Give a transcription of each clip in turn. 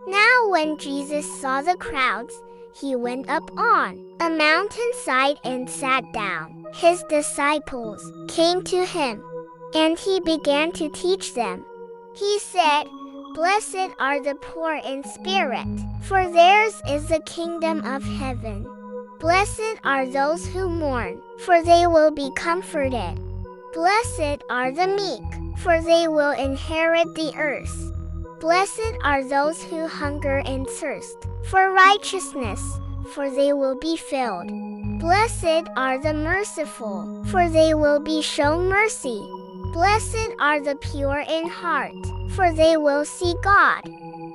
Now when Jesus saw the crowds, he went up on a mountainside and sat down. His disciples came to him, and he began to teach them. He said, "Blessed are the poor in spirit, for theirs is the kingdom of heaven. Blessed are those who mourn, for they will be comforted. Blessed are the meek, for they will inherit the earth. Blessed are those who hunger and thirst for righteousness, for they will be filled. Blessed are the merciful, for they will be shown mercy. Blessed are the pure in heart, for they will see God.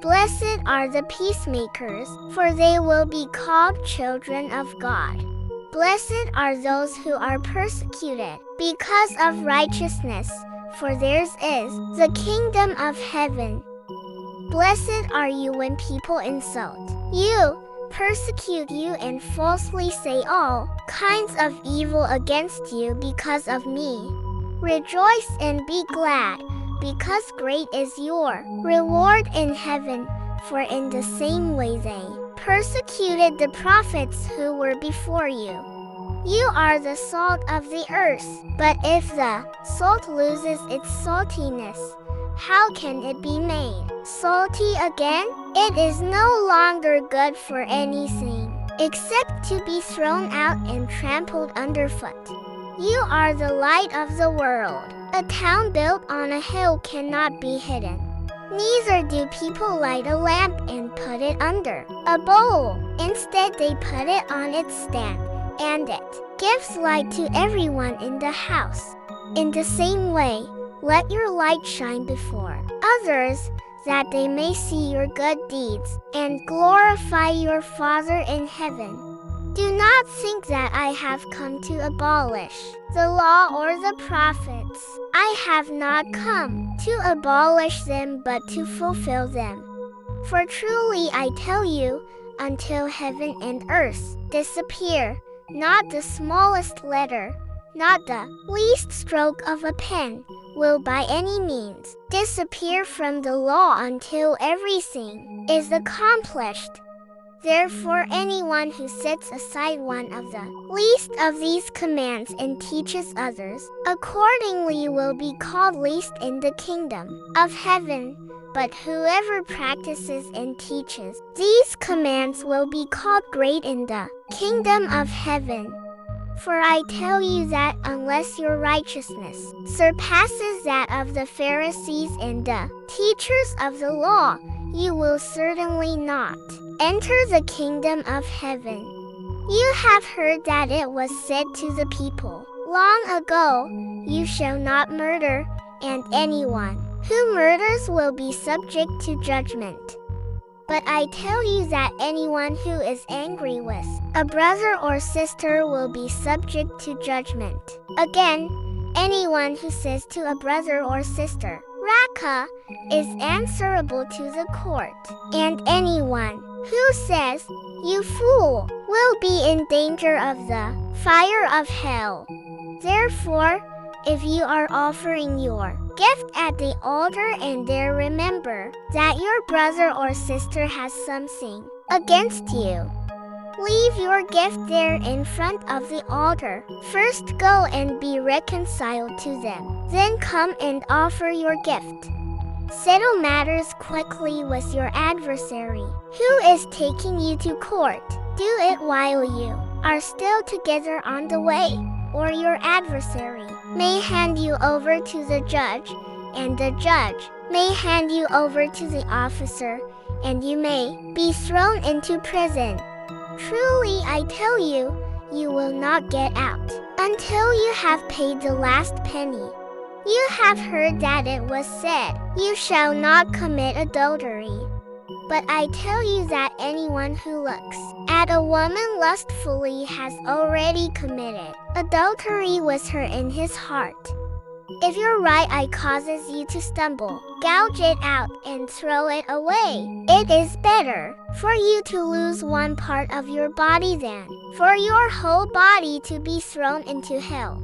Blessed are the peacemakers, for they will be called children of God. Blessed are those who are persecuted because of righteousness, for theirs is the kingdom of heaven. Blessed are you when people insult you, persecute you, and falsely say all kinds of evil against you because of me. Rejoice and be glad, because great is your reward in heaven, for in the same way they persecuted the prophets who were before you. You are the salt of the earth, but if the salt loses its saltiness, how can it be made salty again? It is no longer good for anything, except to be thrown out and trampled underfoot. You are the light of the world. A town built on a hill cannot be hidden. Neither do people light a lamp and put it under a bowl. Instead, they put it on its stand, and it gives light to everyone in the house. In the same way, let your light shine before others, that they may see your good deeds and glorify your Father in heaven. Do not think that I have come to abolish the law or the prophets. I have not come to abolish them but to fulfill them. For truly I tell you, until heaven and earth disappear, not the smallest letter, not the least stroke of a pen, will by any means disappear from the law until everything is accomplished. Therefore anyone who sets aside one of the least of these commands and teaches others, accordingly will be called least in the kingdom of heaven. But whoever practices and teaches these commands will be called great in the kingdom of heaven. For I tell you that unless your righteousness surpasses that of the Pharisees and the teachers of the law, you will certainly not enter the kingdom of heaven. You have heard that it was said to the people long ago, "You shall not murder," and anyone who murders will be subject to judgment. But I tell you that anyone who is angry with a brother or sister will be subject to judgment. Again, anyone who says to a brother or sister, "Raca," is answerable to the court. And anyone who says, "You fool," will be in danger of the fire of hell. Therefore, if you are offering your gift at the altar and there remember that your brother or sister has something against you, leave your gift there in front of the altar. First go and be reconciled to them. Then come and offer your gift. Settle matters quickly with your adversary who is taking you to court. Do it while you are still together on the way, or your adversary may hand you over to the judge, and the judge may hand you over to the officer, and you may be thrown into prison. Truly I tell you, you will not get out until you have paid the last penny. You have heard that it was said, "You shall not commit adultery." But I tell you that anyone who looks at a woman lustfully has already committed adultery with her in his heart. If your right eye causes you to stumble, gouge it out and throw it away. It is better for you to lose one part of your body than for your whole body to be thrown into hell.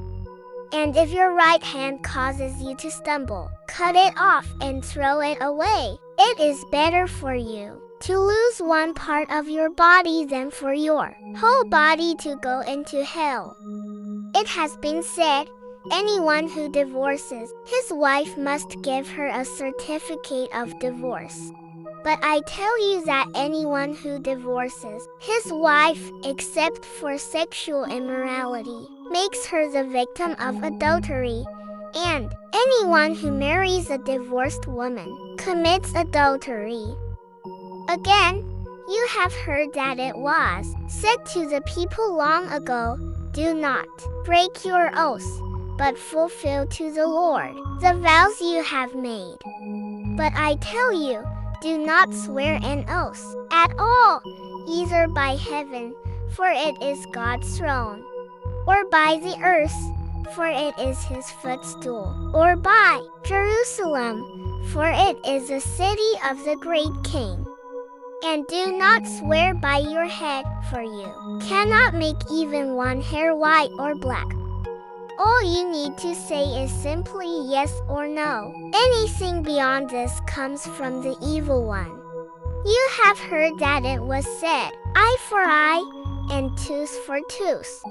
And if your right hand causes you to stumble, cut it off and throw it away. It is better for you to lose one part of your body than for your whole body to go into hell. It has been said, anyone who divorces his wife must give her a certificate of divorce. But I tell you that anyone who divorces his wife, except for sexual immorality, makes her the victim of adultery, and anyone who marries a divorced woman commits adultery. Again, you have heard that it was said to the people long ago, do not break your oaths, but fulfill to the Lord the vows you have made. But I tell you, do not swear an oath at all, either by heaven, for it is God's throne, or by the earth, for it is his footstool, or by Jerusalem, for it is the city of the great King. And do not swear by your head, for you cannot make even one hair white or black. All you need to say is simply yes or no. Anything beyond this comes from the evil one. You have heard that it was said, eye for eye, and tooth for tooth.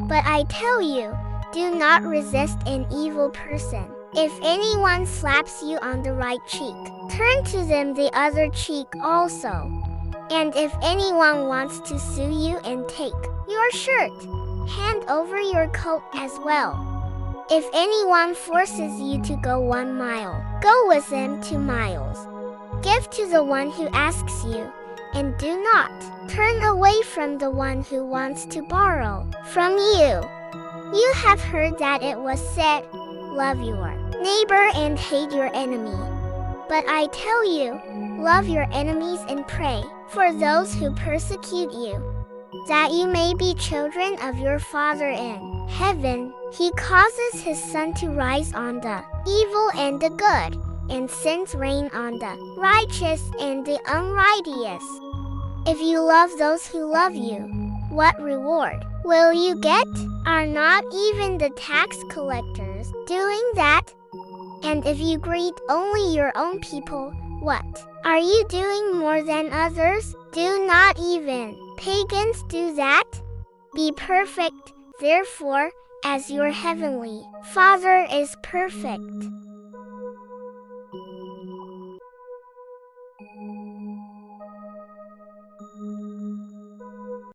But I tell you, do not resist an evil person. If anyone slaps you on the right cheek, turn to them the other cheek also. And if anyone wants to sue you and take your shirt, hand over your coat as well. If anyone forces you to go 1 mile, go with them 2 miles. Give to the one who asks you, and do not turn away from the one who wants to borrow from you. You have heard that it was said, love your neighbor and hate your enemy. But I tell you, love your enemies and pray for those who persecute you, that you may be children of your Father in heaven. He causes his sun to rise on the evil and the good, and sends rain on the righteous and the unrighteous. If you love those who love you, what reward will you get? Are not even the tax collectors doing that? And if you greet only your own people, what are you doing more than others? Do not even pagans do that? Be perfect, therefore, as your heavenly Father is perfect.